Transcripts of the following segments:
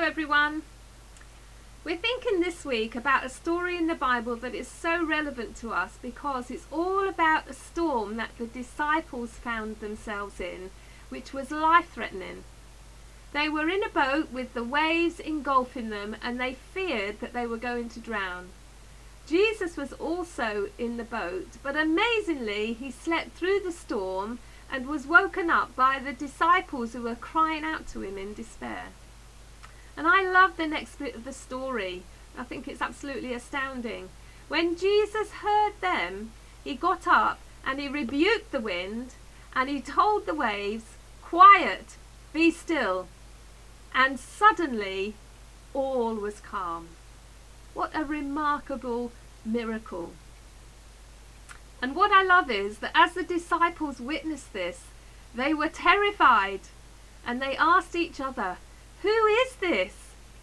everyone. We're thinking this week about a story in the Bible that is so relevant to us because it's all about a storm that the disciples found themselves in, which was life-threatening. They were in a boat with the waves engulfing them and they feared that they were going to drown. Jesus was also in the boat, but amazingly he slept through the storm and was woken up by the disciples who were crying out to him in despair. And I love the next bit of the story. I think it's absolutely astounding. When Jesus heard them, he got up and he rebuked the wind and he told the waves, "Quiet, be still." And suddenly all was calm. What a remarkable miracle. And what I love is that as the disciples witnessed this, they were terrified and they asked each other, "Who is this?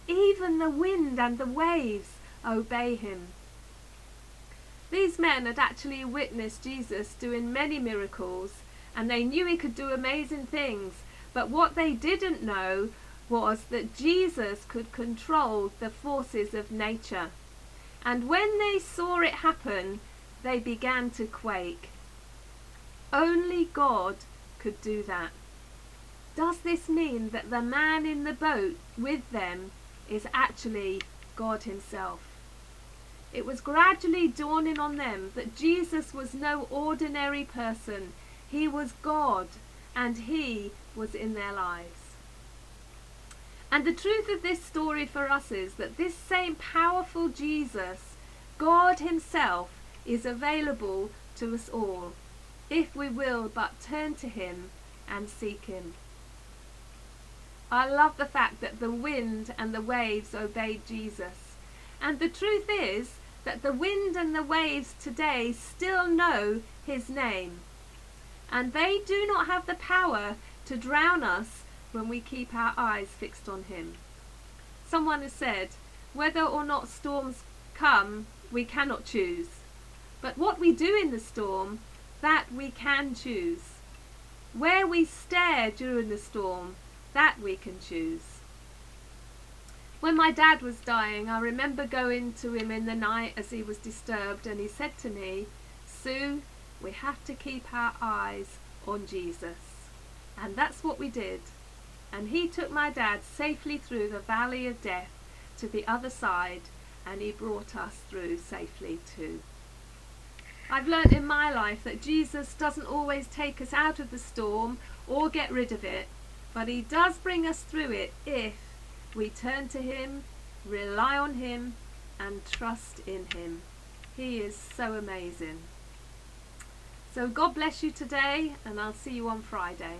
Even the wind and the waves obey him." These men had actually witnessed Jesus doing many miracles and they knew he could do amazing things, but what they didn't know was that Jesus could control the forces of nature. And when they saw it happen, they began to quake. Only God could do that. Does this mean that the man in the boat with them is actually God himself? It was gradually dawning on them that Jesus was no ordinary person. He was God, and he was in their lives. And the truth of this story for us is that this same powerful Jesus, God himself, is available to us all, if we will but turn to him and seek him. I love the fact that the wind and the waves obeyed Jesus. And the truth is that the wind and the waves today still know his name. And they do not have the power to drown us when we keep our eyes fixed on him. Someone has said, whether or not storms come, we cannot choose. But what we do in the storm, that we can choose. Where we stare during the storm, that we can choose. When my dad was dying, I remember going to him in the night as he was disturbed, and he said to me, "Sue, we have to keep our eyes on Jesus." And that's what we did. And he took my dad safely through the valley of death to the other side, and he brought us through safely too. I've learnt in my life that Jesus doesn't always take us out of the storm or get rid of it, but he does bring us through it if we turn to him, rely on him, and trust in him. He is so amazing. So God bless you today, and I'll see you on Friday.